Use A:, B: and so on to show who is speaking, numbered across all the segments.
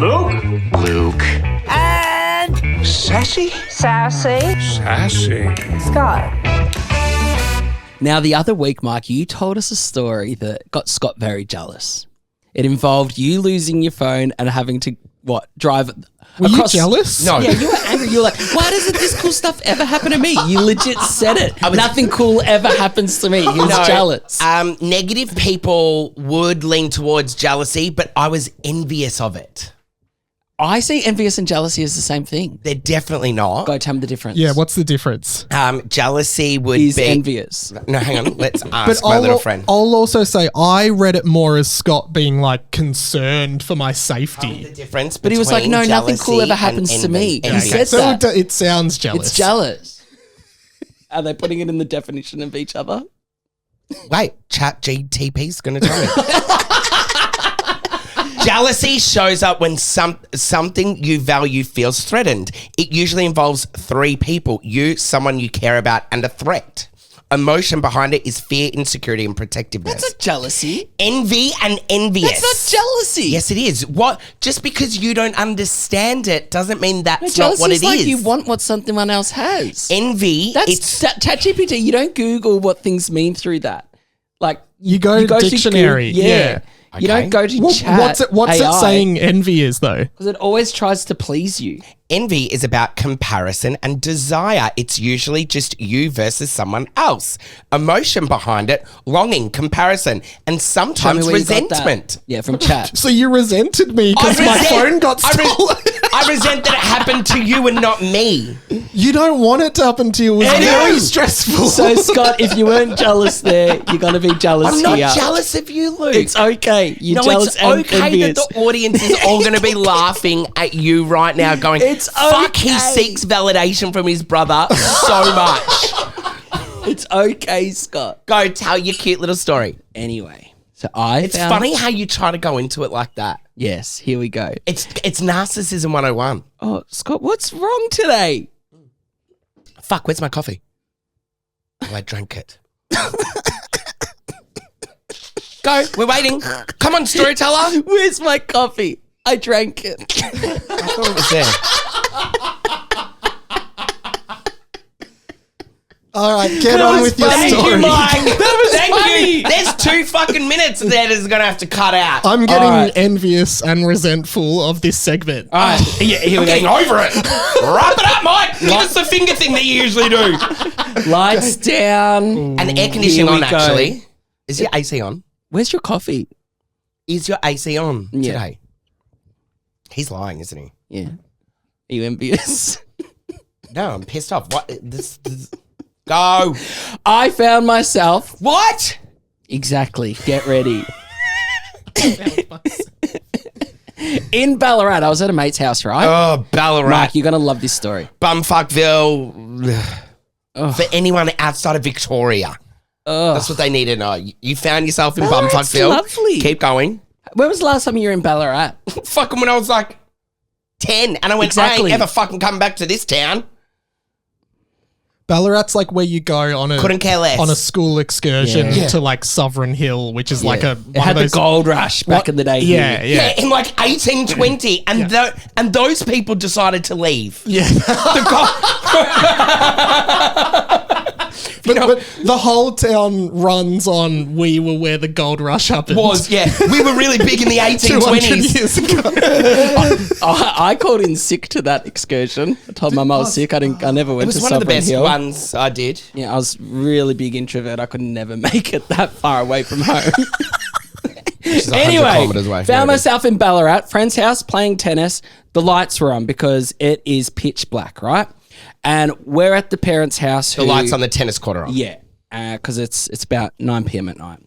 A: Luke.
B: And
A: Sassy.
C: Scott.
D: Now, the other week, Mike, you told us a story that got Scott very jealous. It involved you losing your phone and having to, drive
E: Were
D: across...
E: you jealous?
A: No.
D: Yeah, you were angry. You were like, why doesn't this cool stuff ever happen to me? You legit said it. Nothing cool ever happens to me. He was jealous.
B: negative people would lean towards jealousy, but I was envious of it.
D: I see envious and jealousy as the same thing.
B: They're definitely not.
D: Go tell me the difference.
E: Yeah, what's the difference?
B: Jealousy would
D: He's
B: be
D: envious.
B: No, hang on. Let's ask
E: But
B: my little friend.
E: I'll also say I read it more as Scott being like concerned for my safety.
B: The difference,
D: But he was like,
B: between
D: no, nothing cool
B: jealousy
D: ever happens
B: and
D: to me.
B: envy.
D: He said
E: So
D: that.
E: it sounds jealous.
D: It's jealous. Are they putting it in the definition of each other?
B: Wait, Chat GTP's going to tell me. Jealousy shows up when something you value feels threatened. It usually involves three people: you, someone you care about, and a threat. Emotion behind it is fear, insecurity, and protectiveness.
D: That's not jealousy.
B: Envy and envious.
D: That's not jealousy.
B: Yes, it is. What? Just because you don't understand it doesn't mean that's not
D: Jealousy
B: what it
D: is like
B: is.
D: you want what someone else has.
B: Envy.
D: That's ChatGPT. You don't Google what things mean through that. Like
E: You go
D: to
E: dictionary.
D: Google-
E: Yeah.
D: You don't go to chat.
E: What's it
D: AI,
E: saying envy is though?
D: Because it always tries to please you.
B: Envy is about comparison and desire. It's usually just you versus someone else. Emotion behind it, longing, comparison, and
D: Tell me
B: sometimes
D: where you got that.
B: resentment.
D: Yeah, from chat.
E: So you resented me because my phone got stolen.
B: I resent that it happened to you and not me.
E: You don't want it to happen to you. It was very stressful.
D: So Scott, if you weren't jealous there, you're gonna be jealous
B: I'm not
D: here.
B: jealous of you, Luke.
D: It's okay. You're
B: No,
D: jealous
B: it's
D: and
B: okay
D: envious.
B: that the audience is all going to be laughing at you right now going,
D: It's
B: fuck, he
D: okay.
B: seeks validation from his brother so much.
D: It's okay, Scott.
B: Go tell your cute little story.
D: Anyway, so
B: It's funny how you try to go into it like that.
D: Yes, here we go.
B: It's narcissism 101.
D: Oh, Scott, what's wrong today?
B: Fuck, where's my coffee? Oh, I drank it. Go, we're waiting. Come on, storyteller.
D: Where's my coffee? I drank it.
B: I thought it was there.
E: All right, get on with your
B: Thank
E: story.
B: you, Mike.
D: That was funny.
B: you. There's 2 fucking minutes there that's going to have to cut out.
E: I'm getting
D: All right.
E: envious and resentful of this segment.
D: All right, here we
B: Getting
D: go.
B: over it. Wrap it up, Mike. Give us the finger thing that you usually do.
D: Lights down.
B: And air conditioning
D: Here we
B: on,
D: go.
B: actually. Is your AC on?
D: Where's your coffee?
B: Is your AC on
D: Yeah.
B: today? He's lying, isn't he?
D: Yeah. Are you envious?
B: No, I'm pissed off. What? Go.
D: I found myself.
B: What?
D: Exactly. Get ready. In Ballarat, I was at a mate's house, right?
B: Oh, Ballarat.
D: Mark, you're going to love this story.
B: Bumfuckville. For anyone outside of Victoria. That's what they need to know. You found yourself in
D: Ballarat's
B: Bumfuckville.
D: lovely.
B: Keep going.
D: When was the last time you were in Ballarat?
B: Fucking when I was like 10 and I went, I
D: Exactly.
B: ain't ever fucking coming back to this town.
E: Ballarat's like where you go on
B: Couldn't care less.
E: a school excursion
D: Yeah.
E: to like Sovereign Hill, which is like a
D: It
E: one
D: had
E: of
D: the
E: those
D: gold rush back in the day.
E: Yeah,
D: here.
E: yeah.
B: Yeah, in like 1820, and those people decided to leave.
E: Yeah.
B: The
E: But the whole town runs on we were where the gold rush happened.
B: we were really big in the
E: 200
B: 1820s.
E: years ago.
D: I called in sick to that excursion. I told Mum I was sick. I never
B: It
D: went
B: was
D: to
B: one of the
D: Sovereign
B: best
D: Hill.
B: ones I did.
D: Yeah, I was really big introvert. I could never make it that far away from home. Anyway, found myself in Ballarat, friend's house, playing tennis. The lights were on because it is pitch black, right? And we're at the parents' house.
B: The lights on the tennis court are on.
D: Yeah, because it's about 9 p.m. at night.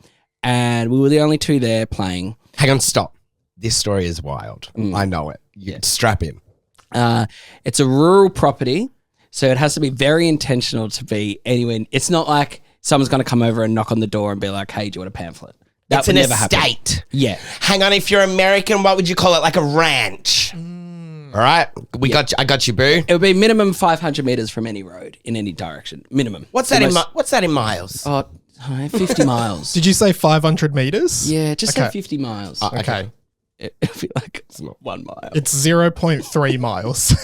D: And we were the only two there playing.
B: Hang on, stop. This story is wild. I know it. Strap in.
D: It's a rural property, so it has to be very intentional to be anywhere. It's not like someone's going to come over and knock on the door and be like, hey, do you want a pamphlet? That
B: It's
D: would
B: an
D: never happen.
B: estate.
D: Yeah.
B: Hang on, if you're American, what would you call it? Like a ranch. All right, I got you, boo.
D: It would be minimum 500 meters from any road in any direction. Minimum.
B: What's that in miles?
D: Oh, 50 miles.
E: Did you say 500 meters?
D: Yeah, just say
E: Okay.
D: 50 miles.
E: Okay.
D: It'll be like,
B: It's not
D: 1 mile.
E: It's 0.3 miles.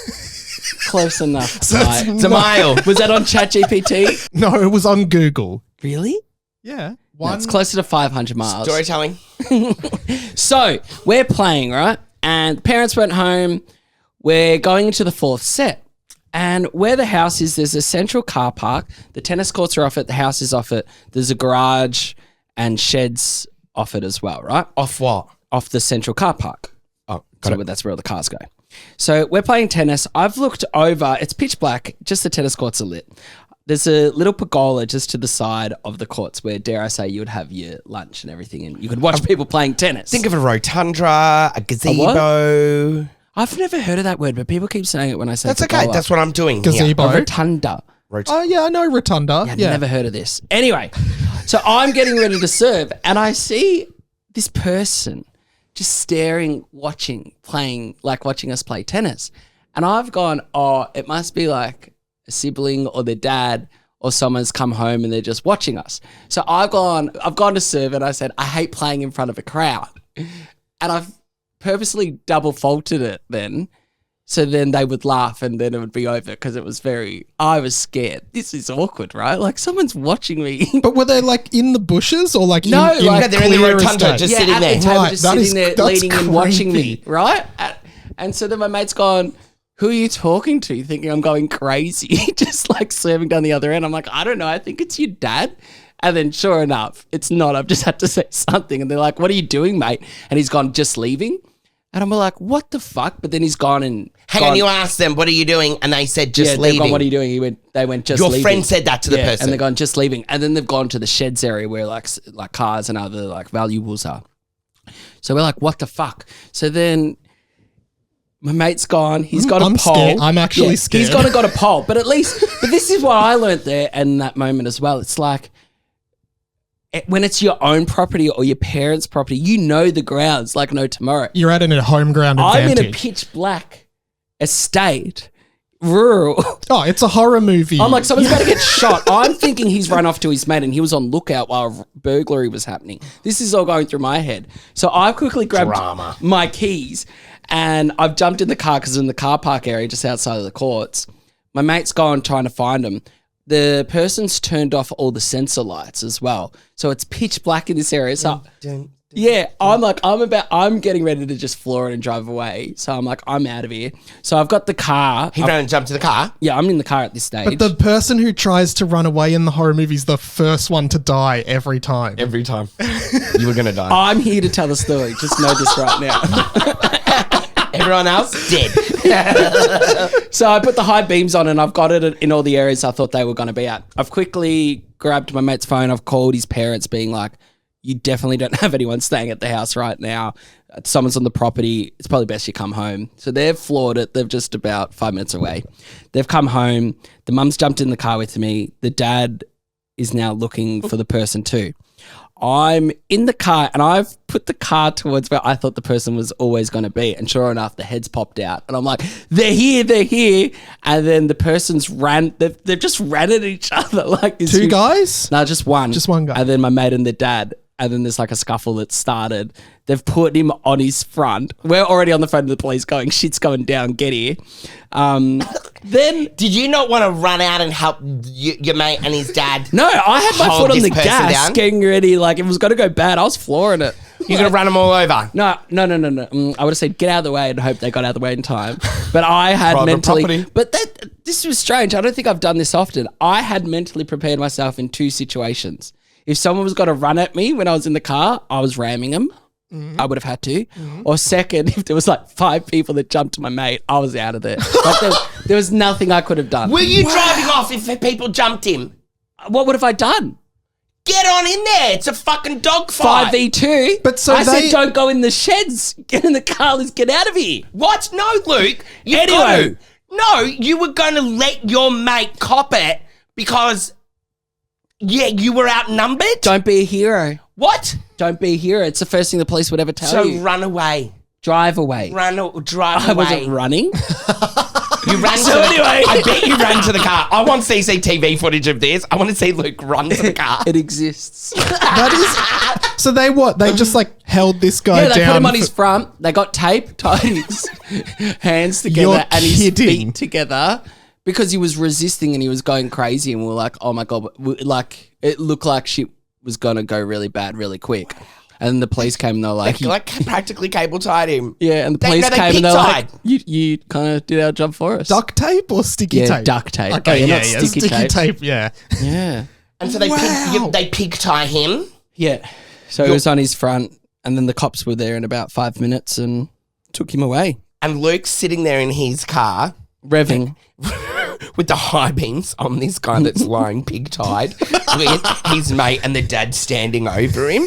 D: Close enough.
E: So
D: Right.
B: It's a mile.
D: Was that on ChatGPT?
E: No, it was on Google.
D: Really?
E: Yeah.
D: No, it's closer to 500 miles.
B: Storytelling.
D: So we're playing, right? And parents went home. We're going into the 4th set. And where the house is, there's a central car park. The tennis courts are off it. The house is off it. There's a garage and sheds off it as well, right?
B: Off what?
D: Off the central car park.
B: Oh,
D: So that's where all the cars go. So we're playing tennis. I've looked over. It's pitch black. Just the tennis courts are lit. There's a little pergola just to the side of the courts where, dare I say, you would have your lunch and everything, and you could watch people playing tennis.
B: Think of a rotundra, a gazebo.
D: I've never heard of that word, but people keep saying it when I say
B: That's okay.
D: pergola.
B: That's what I'm doing here.
E: Gazebo.
D: A rotunda.
E: Oh, yeah, I know Rotunda.
D: Yeah,
E: Yeah.
D: never heard of this. Anyway, so I'm getting ready to serve, and I see this person just staring, watching us play tennis. And I've gone, oh, it must be like a sibling or their dad or someone's come home and they're just watching us. So I've gone to serve, and I said, I hate playing in front of a crowd. And I've purposely double faulted it then. So then they would laugh and then it would be over because I was scared. This is awkward, right? Like someone's watching me.
E: But were they like in the bushes or like
D: No,
E: in
D: like
B: they're in the
E: clear
B: rotunda,
E: estate?
B: just sitting
D: at
B: there.
D: the table,
E: Right,
D: just
E: that
D: sitting
E: is-
D: there,
E: that's
D: leaning and watching me,
E: creepy.
D: right? And so then my mate's gone, who are you talking to? Thinking I'm going crazy, just like serving down the other end. I'm like, I don't know. I think it's your dad. And then sure enough, it's not. I've just had to say something. And they're like, what are you doing, mate? And he's gone, just leaving. And I'm like, what the fuck? But then he's gone and...
B: Hang on, you asked them, what are you doing? And they said, just
D: they've
B: leaving.
D: gone, what are you doing? They went, just
B: Your
D: leaving.
B: friend said that to the person.
D: And they've gone, just leaving. And then they've gone to the sheds area where like cars and other like valuables are. So we're like, what the fuck? So then my mate's gone. He's got
E: I'm
D: a pole.
E: scared. I'm actually scared.
D: He's gone and got a pole. But this is what I learnt there in that moment as well. It's like, when it's your own property or your parents' property, you know the grounds like no tomorrow.
E: You're at a home ground
D: I'm
E: advantage.
D: in a pitch black estate, rural.
E: Oh, it's a horror movie.
D: I'm like, someone's about to get shot. I'm thinking he's run off to his mate and he was on lookout while a burglary was happening. This is all going through my head. So I've quickly grabbed
B: Drama.
D: my keys and I've jumped in the car because in the car park area just outside of the courts. My mate's gone trying to find him. The person's turned off all the sensor lights as well. So it's pitch black in this area. So yeah, I'm getting ready to just floor it and drive away. So I'm like, I'm out of here. So I've got the car.
B: He ran and jumped to the car.
D: Yeah, I'm in the car at this stage.
E: But the person who tries to run away in the horror movie is the first one to die every time.
B: Every time. You were going to die.
D: I'm here to tell the story. Just know this right now.
B: Everyone else, dead.
D: So I put the high beams on and I've got it in all the areas I thought they were going to be at. I've quickly grabbed my mate's phone. I've called his parents being like, you definitely don't have anyone staying at the house right now. Someone's on the property. It's probably best you come home. So they've floored it. They're just about 5 minutes away. They've come home. The mum's jumped in the car with me. The dad is now looking for the person too. I'm in the car and I've put the car towards where I thought the person was always going to be. And sure enough, the heads popped out and I'm like, they're here. And then the person's they've just ran at each other. Like this
E: Two guys?
D: No, just one.
E: Just one guy.
D: And then my mate and the dad. And then there's like a scuffle that started. They've put him on his front. We're already on the phone to the police going, shit's going down, get here. Then...
B: Did you not want to run out and help your mate and his dad?
D: No, I had my
B: hold
D: foot on
B: this
D: the
B: person
D: gas,
B: down?
D: getting ready. Like, if it was going to go bad, I was flooring it.
B: You're going to run them all over?
D: No. I would have said, get out of the way and hope they got out of the way in time. But I had
B: Private
D: mentally...
B: property.
D: But this was strange. I don't think I've done this often. I had mentally prepared myself in two situations. If someone was going to run at me when I was in the car, I was ramming them. I would have had to. Or second, if there was like 5 people that jumped to my mate, I was out of there. Like there was nothing I could have done.
B: Were you driving off if people jumped him?
D: What would have I done?
B: Get on in there. It's a fucking dogfight.
D: 5v2.
E: But so
D: I
E: they-
D: said, don't go in the sheds. Get in the car. Let's get out of here.
B: What? No, Luke.
D: Anyway.
B: No, you were going to let your mate cop it because, yeah, you were outnumbered?
D: Don't be a hero.
B: What?
D: Don't be a hero. It's the first thing the police would ever tell
B: So
D: you.
B: Run away.
D: Drive away.
B: Drive
D: I
B: away.
D: wasn't running.
B: You ran
D: So
B: to the,
D: anyway.
B: I bet you ran to the car. I want CCTV footage of this. I want to see Luke run to the car.
D: It exists.
E: That is. So they what? They just like held this guy
D: Yeah, they
E: down.
D: put him on his front. They got tape, tied his hands together
E: You're
D: and his
E: kidding.
D: feet together because he was resisting and he was going crazy. And we were like, oh my God. Like, it looked like shit was going to go really bad really quick. And the police came and they were like,
B: They like practically cable tied him.
D: yeah, and the
B: They-
D: police
B: no, they
D: came and they were like,
B: pig-tied.
D: you kind of did our job for us.
E: duct tape or sticky
D: Yeah,
E: tape?
D: duct tape.
E: Okay,
D: Oh, yeah,
E: yeah,
D: not sticky tape.
E: Yeah.
D: Yeah.
B: And so they they pig tie him.
D: Yeah. So he was on his front and then the cops were there in about 5 minutes and took him away.
B: And Luke's sitting there in his car
D: Revving.
B: with the high beams on this guy that's lying pig-tied with his mate and the dad standing over him,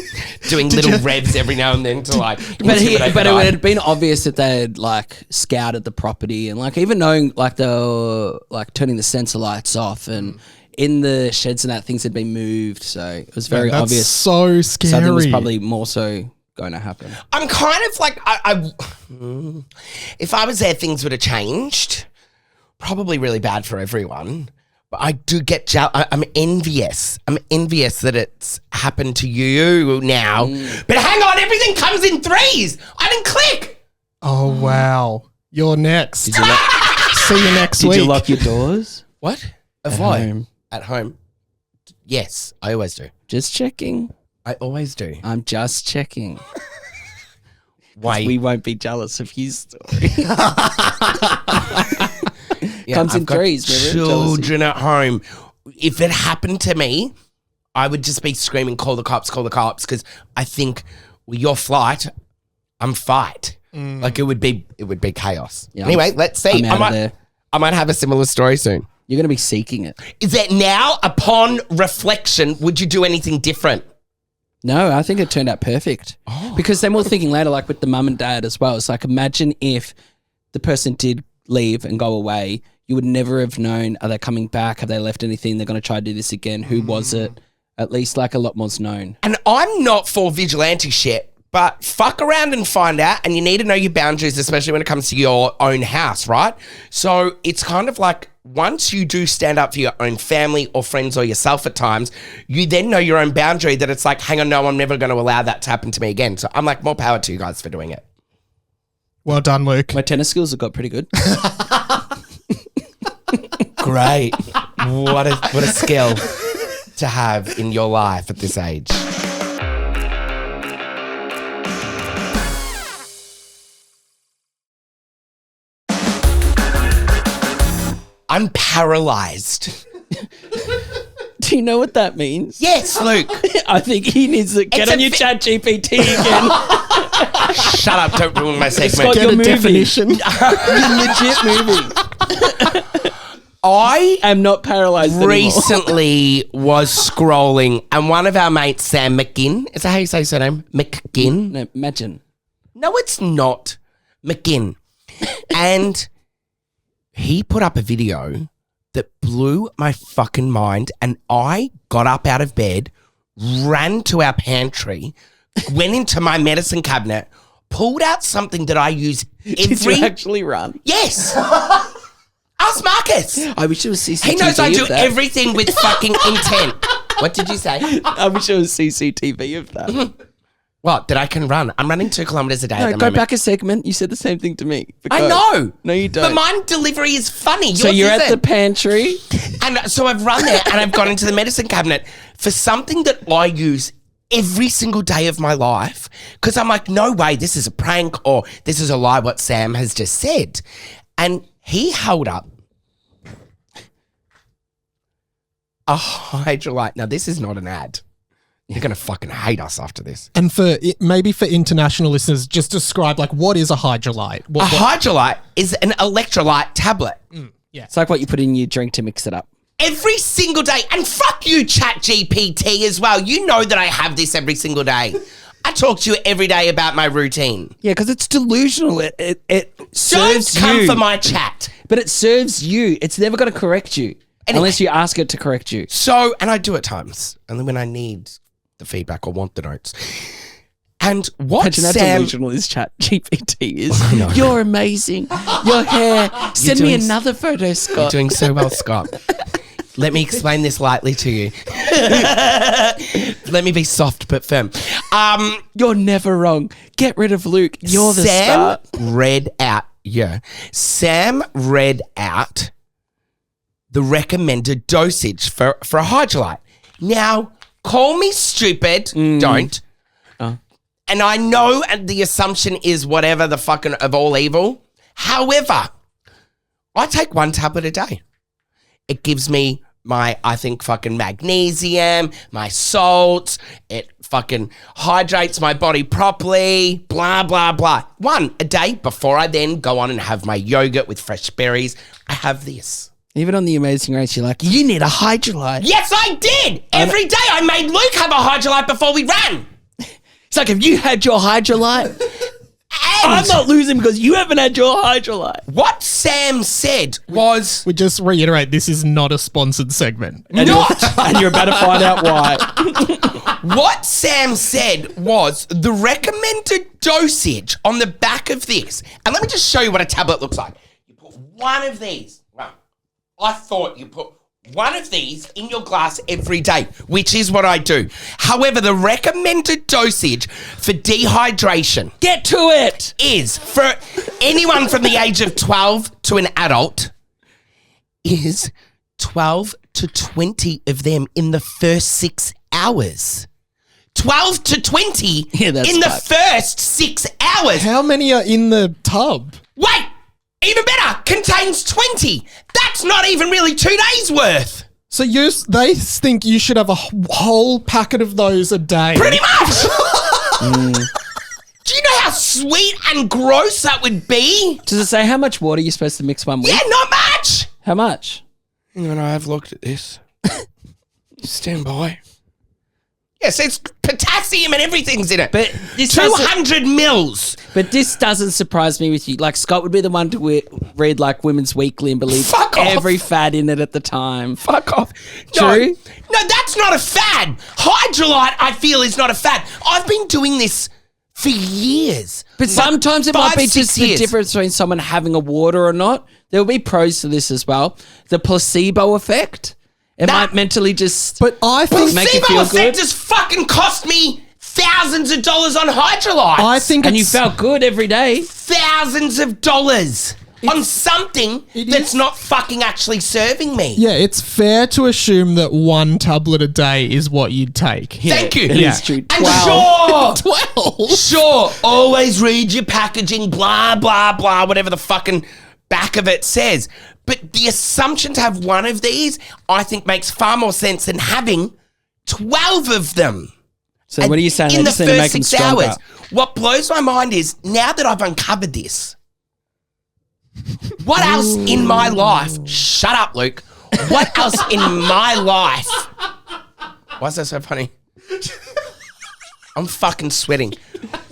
B: doing little revs every now and then to like.
D: But
B: intimidate the
D: it
B: guy.
D: had been obvious that they had like scouted the property and like even knowing like the like turning the sensor lights off and in the sheds and that things had been moved. So it was very
E: That's
D: obvious.
E: so scary.
D: Something was probably more so going to happen.
B: I'm kind of like, if I was there, things would have changed. Probably really bad for everyone. But I do get I'm envious. I'm envious that it's happened to you now. But hang on, everything comes in threes. I didn't click.
E: Oh wow, you're next. See you next
D: Did
E: week.
D: you lock your doors?
B: What?
D: At
B: what?
D: home.
B: At home. Yes, I always do.
D: Just checking.
B: I always do.
D: I'm just checking.
B: Why?
D: We won't be jealous of his story.
B: Yeah,
D: Comes in
B: I've got
D: threes, remember?
B: children at home. If it happened to me, I would just be screaming, call the cops, because I think, well, your flight, I'm fight. Like it would be chaos.
D: Yeah,
B: anyway, let's see.
D: I'm out of there.
B: I might have a similar story soon.
D: You're going to be seeking it.
B: Is that now, upon reflection, would you do anything different?
D: No, I think it turned out perfect. Because then we're thinking later, like with the mum and dad as well. It's like, imagine if the person did leave and go away, you would never have known, are they coming back? Have they left anything? They're going to try to do this again. Who was it? At least like a lot more's known.
B: And I'm not for vigilante shit, but fuck around and find out. And you need to know your boundaries, especially when it comes to your own house, right? So it's kind of like once you do stand up for your own family or friends or yourself at times, you then know your own boundary that it's like, hang on, no, I'm never going to allow that to happen to me again. So I'm like, more power to you guys for doing it.
E: Well done, Luke.
D: My tennis skills have got pretty good.
B: Great. What a skill to have in your life at this age. I'm paralyzed.
D: Do you know what that means?
B: Yes, Luke.
D: I think he needs to get
B: It's
D: on
B: a
D: your chat GPT again.
B: Shut up. Don't ruin my
D: Scott,
B: segment.
E: Get
D: your
E: a
D: movie.
E: definition.
D: Your legit movie.
B: I
D: I'm not paralyzed anymore.
B: recently was scrolling and one of our mates, Sam McGinn, is that how you say his surname? McGinn?
D: No, imagine.
B: No, it's not. McGinn. And he put up a video that blew my fucking mind, and I got up out of bed, ran to our pantry, went into my medicine cabinet, pulled out something that I use every...
D: Did you actually run?
B: Yes. Ask Marcus.
D: I wish it was CCTV.
B: He knows I do
D: of that.
B: everything with fucking intent. What did you say?
D: I wish it was CCTV of that.
B: What? That I can run. I'm running 2 kilometers a day at
D: No,
B: the
D: go
B: moment.
D: back a segment. You said the same thing to me. But
B: I
D: go.
B: know.
D: No, you don't.
B: But my delivery is funny.
D: So
B: Yours
D: you're at the
B: isn't.
D: pantry.
B: And so I've run there and I've gone into the medicine cabinet for something that I use every single day of my life because I'm like, no way, this is a prank or this is a lie what Sam has just said. And he held up a Hydralite. Now, this is not an ad. You're going to fucking hate us after this.
E: And maybe for international listeners, just describe like what is a Hydralite?
B: A Hydralite is an electrolyte tablet.
D: It's like what you put in your drink to mix it up.
B: Every single day. And fuck you, Chat GPT as well. You know that I have this every single day. I talk to you every day about my routine.
D: Yeah, because it's delusional. It
B: Don't
D: serves
B: come
D: you.
B: for my chat.
D: But it serves you. It's never going to correct you.
B: Anyway.
D: Unless you ask it to correct you.
B: So, and I do at times, only when I need the feedback or want the notes. And what
D: Imagine how
B: Sam...
D: delusional his chat GPT is. You're amazing. Your hair. Send me another photo,
B: You're
D: Scott.
B: doing so well, Scott. Let me explain this lightly to you. Let me be soft but firm.
D: You're never wrong. Get rid of Luke. You're the
B: Sam
D: star.
B: read out. Yeah. Sam read out the recommended dosage for a Hydralite. Now, call me stupid. Don't. And I know and the assumption is whatever the fucking of all evil. However, I take 1 tablet a day. It gives me my, I think, fucking magnesium, my salts. It fucking hydrates my body properly, blah, blah, blah. 1 a day before I then go on and have my yogurt with fresh berries. I have this.
D: Even on the Amazing Race, you're like, you need a Hydralite.
B: Yes, I did. Every day I made Luke have a Hydralite before we ran.
D: It's like, have you had your Hydralite? I'm not losing because you haven't had your Hydralite.
B: What Sam said was...
E: We just reiterate, this is not a sponsored segment.
D: And you're about to find out why.
B: What Sam said was the recommended dosage on the back of this. And let me just show you what a tablet looks like. You put one of these. Well, I thought you put one of these in your glass every day, which is what I do. However, the recommended dosage for dehydration
D: Get to it.
B: is for anyone from the age of 12 to an adult is 12 to 20 of them in the first 6 hours. 12 to 20
D: Yeah, that's
B: in the
D: fucked.
B: first 6 hours.
E: How many are in the tub?
B: Wait, even better, contains 20. That's not even really 2 days worth.
E: So they think you should have a whole packet of those a day.
B: Pretty much. Do you know how sweet and gross that would be?
D: Does it say how much water you're supposed to mix one with?
B: Yeah, not much.
D: How much?
B: And I have looked at this. Stand by. Yes, it's potassium and everything's in it.
D: But this doesn't-
B: 200 mils.
D: But this doesn't surprise me with you. Like, Scott would be the one to read, like, Women's Weekly and believe
B: Fuck off.
D: every fad in it at the time.
B: Fuck off.
D: True?
B: No, that's not a fad. Hydralite, I feel, is not a fad. I've been doing this for years.
D: But sometimes it might
B: 5,
D: be
B: 6
D: just the
B: years.
D: difference between someone having a water or not. There will be pros to this as well. The placebo effect. It might mentally just...
E: But I think
D: Make you
B: Placebo
D: feel
B: effect
D: good?
B: has fucking cost me thousands of dollars on Hydralite.
E: I think
D: and you
E: it's,
D: felt good every day.
B: Thousands of dollars on something that's
E: is-
B: not fucking actually serving me.
E: yeah, it's fair to assume that 1 tablet a day is what you'd take.
B: Thank you.
D: It is true.
B: And
D: 12.
B: sure,
E: 12.
B: sure, always read your packaging, blah, blah, blah, whatever the fucking back of it says. But the assumption to have 1 of these, I think, makes far more sense than having 12 of them.
D: So what are you saying?
B: In
D: They
B: the
D: just need to make
B: first
D: them
B: 6
D: stronger.
B: hours. What blows my mind is, now that I've uncovered this, what else in my life, shut up, Luke, what else in my life, why is that so funny? I'm fucking sweating.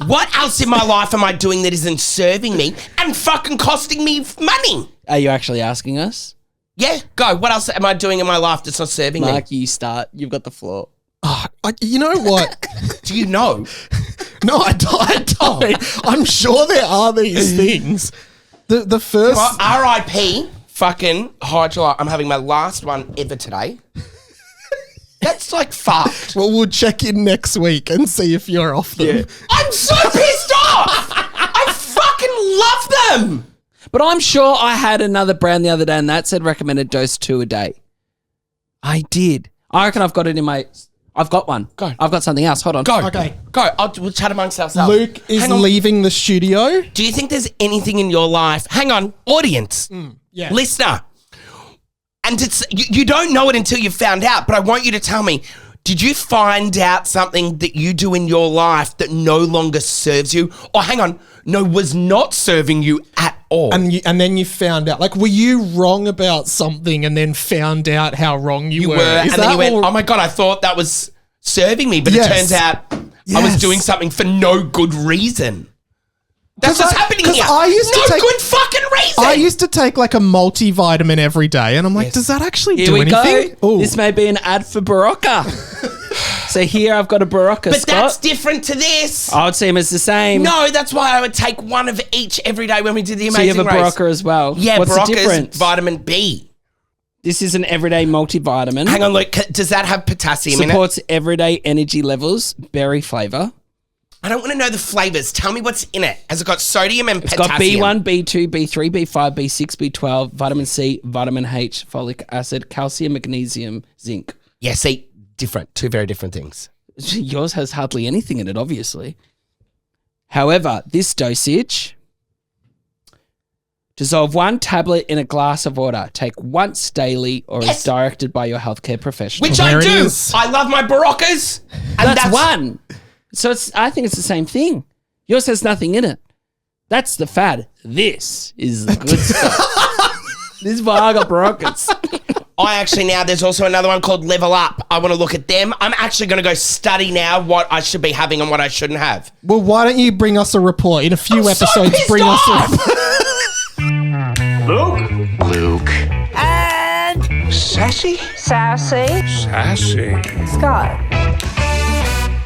B: What else in my life am I doing that isn't serving me and fucking costing me money?
D: Are you actually asking us?
B: Yeah, go. What else am I doing in my life that's not serving me?
D: Mark, you start. You've got the floor.
E: You know what?
B: Do you know?
E: No, I don't. I'm sure there are these things. The first...
B: Well, R.I.P. fucking Hydralite. I'm having my last one ever today. That's like fucked.
E: Well, we'll check in next week and see if you're off them.
D: Yeah.
B: I'm so pissed off. I fucking love them.
D: But I'm sure I had another brand the other day and that said recommended dose 2 a day. I did. I reckon I've got it in my... I've got one.
B: Go.
D: I've got something else. Hold on.
B: Go.
E: Okay.
B: Go. We'll chat amongst ourselves.
E: Luke is
B: Hang on.
E: leaving the studio.
B: Do you think there's anything in your life? Hang on. Audience.
E: Yeah.
B: Listener. And it's you don't know it until you've found out, but I want you to tell me, did you find out something that you do in your life that no longer serves you? Or hang on, no, was not serving you at all?
E: And then you found out, like, were you wrong about something and then found out how wrong you were?
B: and
E: Is
B: then you
E: that
B: went,
E: all-
B: oh my God, I thought that was serving me, but
E: Yes.
B: it turns out I was
E: Yes.
B: doing something for no good reason. That's
E: 'Cause
B: what's
E: I-
B: happening
E: 'cause
B: here.
E: I used to
B: no
E: take-
B: good fucking reason.
E: I used to take like a multivitamin every day, and I'm like, does that actually
D: Here
E: do
D: we
E: anything?
D: go.
E: Ooh.
D: This may be an ad for Barocca. So here I've got a Barocca,
B: But
D: Scott.
B: that's different to this.
D: I would see them as the same.
B: No, that's why I would take one of each every day when we did the
D: So
B: Amazing
D: you have a
B: Race.
D: Barocca as well.
B: Yeah,
D: What's the
B: Barocca's
D: difference?
B: vitamin B.
D: This is an everyday multivitamin.
B: Hang on, look. Does that have potassium in it?
D: Supports everyday energy levels. Berry flavour.
B: I don't want to know the flavors. Tell me what's in it. Has it got sodium and
D: It's got
B: potassium?
D: B1, B2, B3, B5, B6, B12, vitamin C, vitamin H, folic acid, calcium, magnesium, zinc.
B: Yeah, see, different. Two very different things.
D: Yours has hardly anything in it, obviously. However, this dosage... Dissolve 1 tablet in a glass of water. Take once daily or
B: Yes.
D: as directed by your healthcare professional.
B: Which
E: There
B: I
E: it
B: do.
E: is.
B: I love my Baroccas. And
D: That's one. So I think it's the same thing. Yours has nothing in it. That's the fad. This is the good stuff. This is why I got Baroccas.
B: I actually now, there's also another one called Level Up. I want to look at them. I'm actually going to go study now what I should be having and what I shouldn't have.
E: Well, why don't you bring us a report in a few episodes?
B: pissed
E: Bring us a
B: off!
E: report.
A: Luke.
C: And
A: Sassy.
C: Sassy. Scott.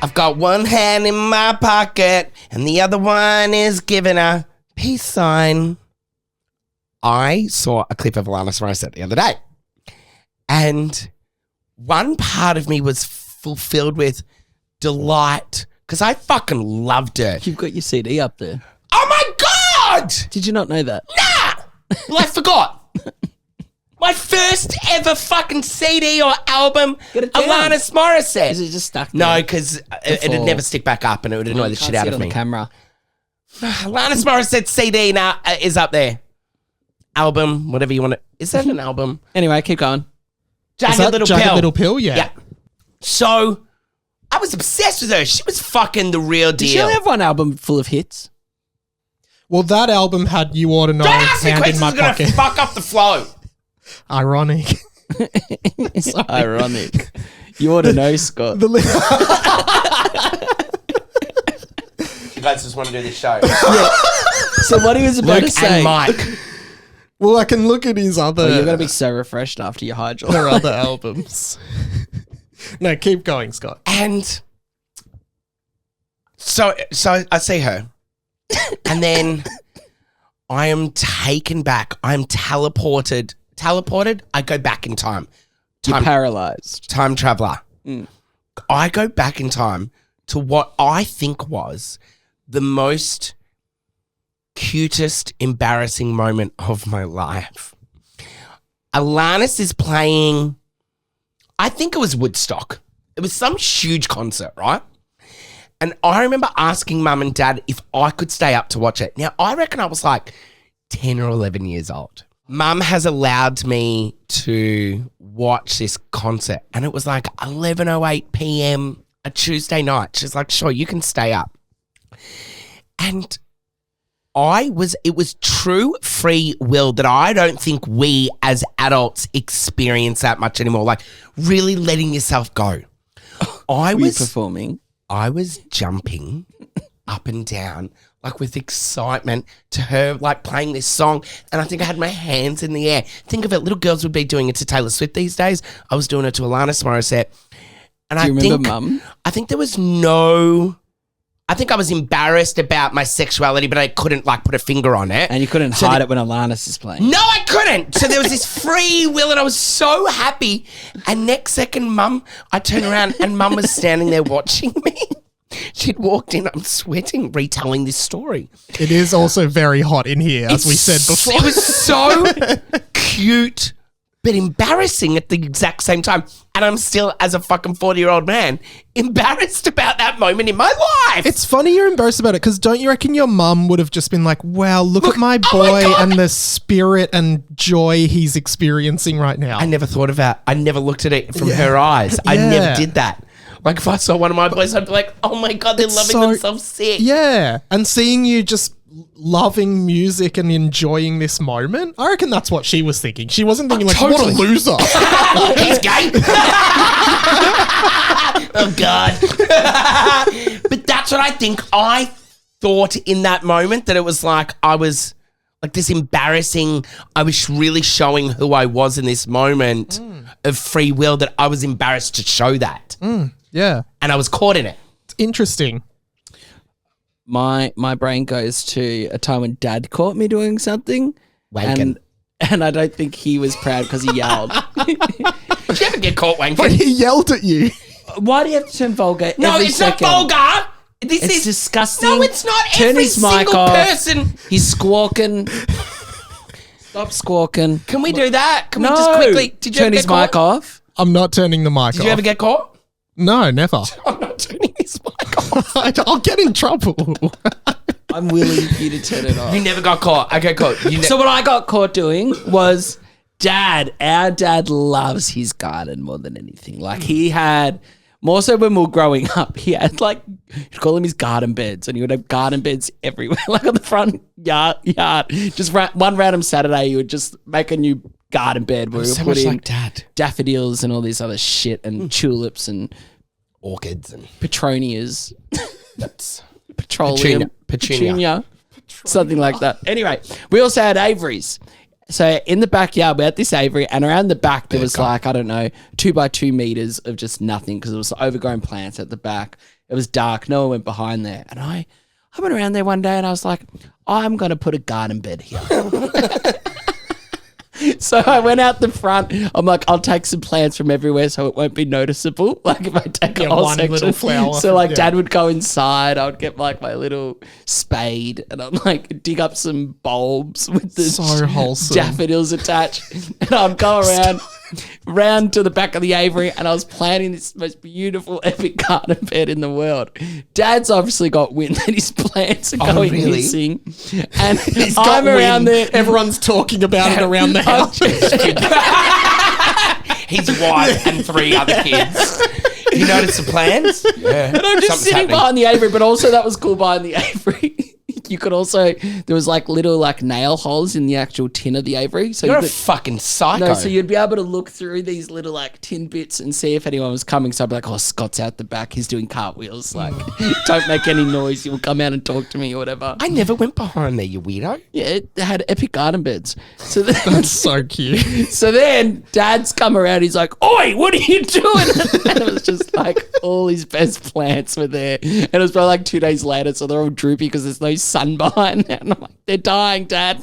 B: I've got one hand in my pocket and the other one is giving a peace sign. I saw a clip of Alanis Morissette the other day, and one part of me was fulfilled with delight because I fucking loved her.
D: You've got your CD up there.
B: Oh my God!
D: Did you not know that?
B: Well, I forgot. My first ever fucking CD or album,
D: Get it down.
B: Alanis Morissette.
D: Is it just stuck there?
B: No, because it'd never stick back up and it would annoy the shit out of me.
D: The camera.
B: Alanis Morissette CD now is up there. Album, whatever you want to. Is that an album?
D: Anyway, keep going.
B: Jagged
E: Is that
B: Little
E: Jagged
B: Pill.
E: Little Pill? Yeah.
B: Yeah. So, I was obsessed with her. She was fucking the real
D: Did she
B: deal.
D: only have one album full of hits?
E: Well, that album had You Ought to Know,
B: Don't ask me
E: Hand in
B: questions
E: My
B: that's going to
E: Pocket.
B: fuck up the flow.
E: Ironic.
D: It's ironic. You ought to know, Scott.
E: The li-
B: You guys just want to do this show.
D: So what he was about to
B: Luke
D: say.
B: and Mike.
E: well, I can look at his other,
D: Oh, you're going to be so refreshed after your Hydralite.
E: their other albums. No, keep going, Scott.
B: And so I see her. And then I am taken back. I'm teleported. Teleported? I go back in time.
D: You're paralyzed.
B: Time traveler. I go back in time to what I think was the most cutest, embarrassing moment of my life. Alanis is playing, I think it was Woodstock. It was some huge concert, right? And I remember asking mum and dad if I could stay up to watch it. Now, I reckon I was like 10 or 11 years old. Mum has allowed me to watch this concert, and it was like 11:08 p.m. a Tuesday night. She's like, sure, you can stay up. And it was true free will that I don't think we as adults experience that much anymore. Like really letting yourself go.
D: Were you performing?
B: I was jumping up and down, like with excitement to her, like playing this song. And I think I had my hands in the air. Think of it, little girls would be doing it to Taylor Swift these days. I was doing it to Alanis Morissette. And
D: Do you remember Mum?
B: I think there was I think I was embarrassed about my sexuality, but I couldn't like put a finger on it.
D: And you couldn't hide it when Alanis is playing.
B: No, I couldn't. So there was this free will and I was so happy. And next second, I turned around and Mum was standing there watching me. She'd walked in, I'm sweating, retelling this story.
E: It is also very hot in here, as we said before.
B: It was so cute, but embarrassing at the exact same time. And I'm still, as a fucking 40-year-old man, embarrassed about that moment in my life.
E: It's funny you're embarrassed about it, because don't you reckon your mum would have just been like, wow, look at my
B: oh my
E: boy
B: God.
E: and the spirit and joy he's experiencing right now?
B: I never thought of that. I never looked at it from her eyes. I
E: Yeah.
B: never did that. Like if I saw one of my boys, I'd be like, oh my God, they're loving themselves sick.
E: Yeah. And seeing you just loving music and enjoying this moment, I reckon that's what she was thinking. She wasn't thinking like,
B: totally.
E: what a loser.
B: He's gay. Oh God. But that's what I think. I thought in that moment that it was like I was like this embarrassing, I was really showing who I was in this moment of free will, that I was embarrassed to show that.
E: Yeah. Yeah.
B: And I was caught in it.
E: It's interesting.
D: My brain goes to a time when Dad caught me doing something.
B: Wanking.
D: And I don't think he was proud because he yelled.
B: Did you ever get caught wanking?
E: But he yelled at you.
D: Why do you have to turn vulgar
B: No,
D: every
B: it's
D: second?
B: not vulgar. This
D: It's
B: is
D: disgusting.
B: No, it's not.
D: Turn
B: Every
D: his mic
B: single
D: off.
B: person.
D: He's squawking. Stop squawking.
B: Can we do that? Can
D: No.
B: we just quickly? Did you
D: turn
B: ever
D: his
B: get caught?
D: mic off?
E: I'm not turning the mic off.
B: Did you ever get caught?
E: No, never.
B: I'm not turning his mic off.
E: I'll get in trouble.
D: I'm willing for you to turn it off.
B: You never got caught. I got caught.
D: So what I got caught doing was our dad loves his garden more than anything. Like he had, more so when we were growing up, he had like, you'd call them his garden beds, and he would have garden beds everywhere, like on the front yard. Just one random Saturday, you would just make a new garden bed where we would
B: so
D: put
B: much
D: in
B: like Dad.
D: daffodils and all this other shit and tulips and
B: Orchids and
D: petronias,
B: that's
D: petroleum,
B: Petunia.
D: something like that. Anyway, we also had aviaries. So in the backyard, we had this aviary, and around the back there was like, I don't know, 2 by 2 meters of just nothing because it was overgrown plants at the back. It was dark. No one went behind there. And I went around there one day and I was like, I'm going to put a garden bed here. So I went out the front. I'm like, I'll take some plants from everywhere so it won't be noticeable. Like if I take a whole
E: one
D: section.
E: little flower.
D: So like
E: Yeah.
D: Dad would go inside. I would get like my little spade and I'd like dig up some bulbs with the
E: So wholesome.
D: daffodils attached. And I'd go round to the back of the aviary and I was planting this most beautiful epic garden bed in the world. Dad's obviously got wind that his plants are going
B: really?
D: missing. And
E: He's got
D: I'm around
E: wind.
D: there.
E: Everyone's talking about it around the house.
B: His wife and 3 other kids. You notice the plans? Yeah.
D: And I'm just sitting behind the aviary, but also that was cool behind the aviary. You could also, there was like little like nail holes in the actual tin of the aviary. So
B: You're
D: you
B: a
D: could,
B: fucking psycho.
D: no, so you'd be able to look through these little like tin bits and see if anyone was coming. So I'd be like, oh, Scott's out the back. He's doing cartwheels. Like, don't make any noise. He will come out and talk to me or whatever.
B: I never went behind there, you weirdo.
D: Yeah, it had epic garden beds. So then,
E: That's so cute.
D: so then Dad's come around. He's like, oi, what are you doing? And it was just like all his best plants were there. And it was probably like 2 days later. So they're all droopy because there's no sun behind there. And I'm like, they're dying, Dad.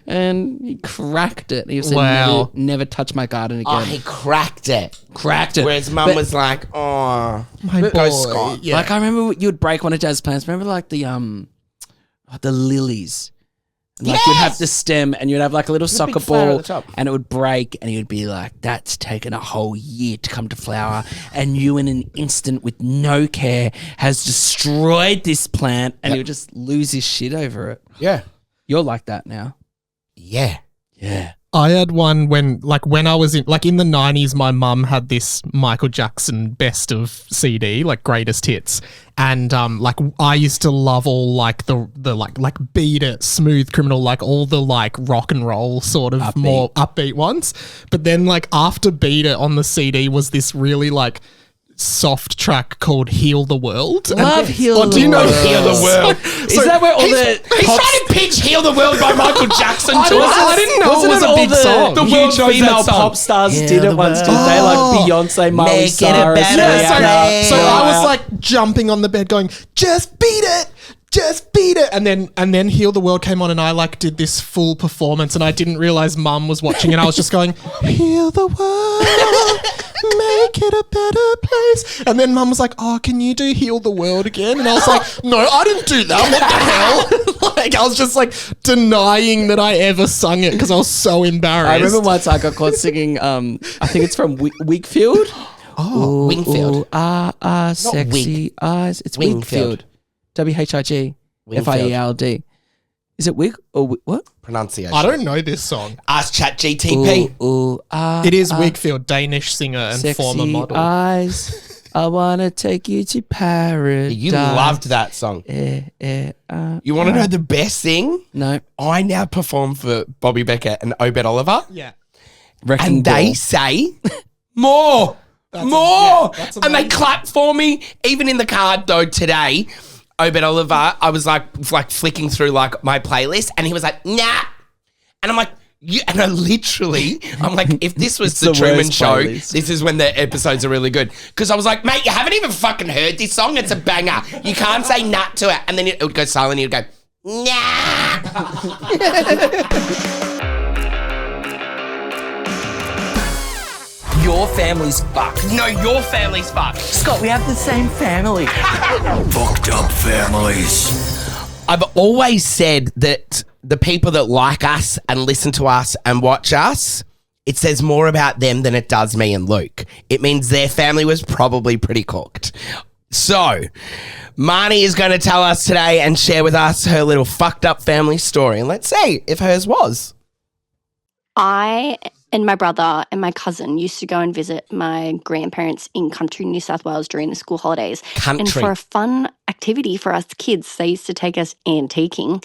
D: And he cracked it. He said,
E: Wow.
D: never touch my garden again.
B: Oh, he cracked it.
D: Cracked it.
B: Whereas mum
D: But-
B: was like, oh,
E: My
B: go
E: boy.
B: Scott.
E: Yeah.
D: Like I remember you'd break one of Dad's plants. Remember like the lilies. And, like you'd have the stem and you'd have like a little soccer
B: big flower at
D: ball
B: the top.
D: and it would break and you'd be like, that's taken a whole year to come to flower and you in an instant with no care has destroyed this plant and you would just lose his shit over it.
B: Yeah.
D: You're like that now.
B: Yeah.
D: Yeah.
E: I had one when I was in the 90s, my mum had this Michael Jackson best of CD, like greatest hits. And like I used to love all like the like Beat It, Smooth Criminal, like all the like rock and roll sort of more upbeat ones. But then like after Beat It on the CD was this really like soft track called Heal the World.
D: Love Heal the
E: do you know
D: World.
B: Heal the World.
D: Is that where all
B: He's trying to pitch Heal the World by Michael Jackson to us.
E: I didn't know it was a big song.
B: The
D: huge
B: world knows
D: female
B: that song.
D: pop stars
B: Heal
D: did
B: the
D: it once, did
B: world.
D: they? Like Beyonce, Miley
B: Make it a
D: Cyrus,
B: better
D: Rihanna.
B: place.
E: So I was
D: Mariah.
E: like jumping on the bed going, just beat it. Just beat it. And then Heal the World came on and I like did this full performance and I didn't realize mum was watching and I was just going, heal the world, make it a better place. And then mum was like, oh, can you do Heal the World again? And I was like, no, I didn't do that. What the hell? Like I was just like denying that I ever sung it because I was so embarrassed.
D: I remember once I got caught singing, I think it's from Wigfield.
B: Oh, Wingfield.
D: Sexy eyes. It's Wigfield.
B: Wingfield.
D: WHIGFIELD. Is it Wig or what?
B: Pronunciation.
E: I don't know this song.
B: Ask ChatGTP.
E: It is Wigfield, Danish singer and former
D: Sexy
E: model.
D: eyes. I wanna take you to paradise.
B: You loved that song. You want to know the best thing?
D: No.
B: I now perform for Bobby Becker and Obed Oliver.
E: Yeah.
D: Wrecking
B: And they
D: Ball.
B: say, more,
E: that's
B: and they
E: amazing.
B: clap for me. Even in the car though today, Obed Oliver, I was like flicking through like my playlist and he was like, nah. And I'm like, And I'm like, if this was the
D: the
B: Truman
D: worst
B: Show,
D: playlist.
B: this is when the episodes are really good. Because I was like, mate, you haven't even fucking heard this song. It's a banger. You can't say nut to it. And then it would go silent and you'd go, nah.
A: Your family's fucked.
B: No, your family's fucked.
A: Scott, we have the same family. Fucked up families.
B: I've always said that the people that like us and listen to us and watch us, it says more about them than it does me and Luke. It means their family was probably pretty cooked. So, Mahnie is going to tell us today and share with us her little fucked up family story. And let's see if hers was.
F: I and my brother and my cousin used to go and visit my grandparents in country New South Wales during the school holidays. And
B: Country.
F: for a fun activity for us kids, they used to take us antiquing.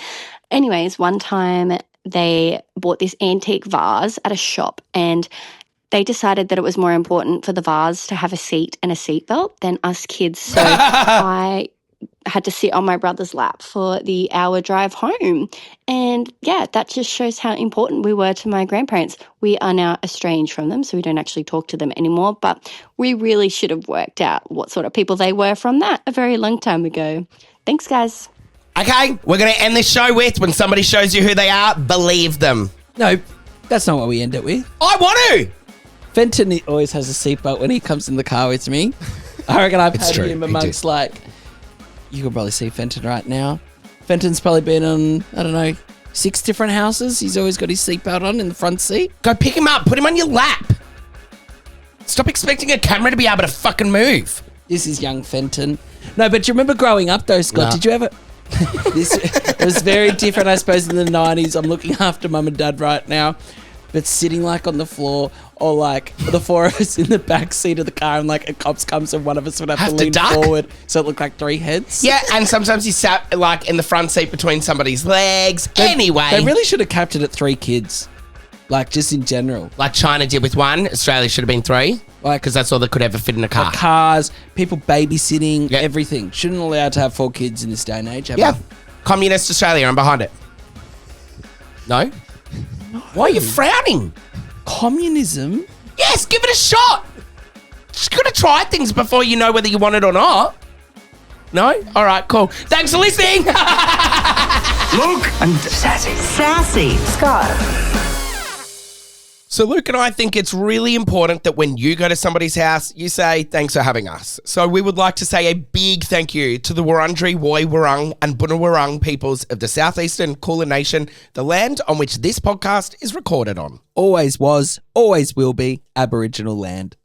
F: Anyways, one time they bought this antique vase at a shop and they decided that it was more important for the vase to have a seat and a seatbelt than us kids. So I had to sit on my brother's lap for the hour drive home. And yeah, that just shows how important we were to my grandparents. We are now estranged from them, so we don't actually talk to them anymore. But we really should have worked out what sort of people they were from that a very long time ago. Thanks, guys.
B: Okay, we're going to end this show with when somebody shows you who they are, believe them.
D: No, that's not what we end it with.
B: I want to.
D: Fenton always has a seatbelt when he comes in the car with me. I reckon I've had
B: true,
D: him
B: he
D: amongst
B: do.
D: like, you can probably see Fenton right now. Fenton's probably been on, I don't know, 6 different houses. He's always got his seatbelt on in the front seat.
B: Go pick him up, put him on your lap. Stop expecting a camera to be able to fucking move.
D: This is young Fenton. No, but do you remember growing up though, Scott?
B: Nah.
D: Did you ever... It was very different, I suppose, in the 90s. I'm looking after mum and dad right now. But sitting like on the floor or like the 4 of us in the back seat of the car and like a cops comes and one of us would have to lean
B: duck?
D: forward so it looked like 3 heads.
B: Yeah, and sometimes he sat like in the front seat between somebody's legs. Anyway.
D: They really should have capped it at 3 kids. Like just in general.
B: Like China did with 1, Australia should have been 3.
D: Like-
B: because that's all that could ever fit in a car.
D: Like cars, people babysitting,
B: Yeah.
D: everything. Shouldn't allowed to have 4 kids in this day and age. Ever.
B: Yeah. Communist Australia, I'm behind it. No? Why are you frowning?
D: Communism?
B: Yes, give it a shot. Just gotta try things before you know whether you want it or not. No? All right, cool. Thanks for listening.
A: Luke and Sassy.
C: Scott.
B: So Luke and I think it's really important that when you go to somebody's house, you say, thanks for having us. So we would like to say a big thank you to the Wurundjeri, Woi Wurrung and Bunurong peoples of the Southeastern Kulin Nation, the land on which this podcast is recorded on.
D: Always was, always will be Aboriginal land.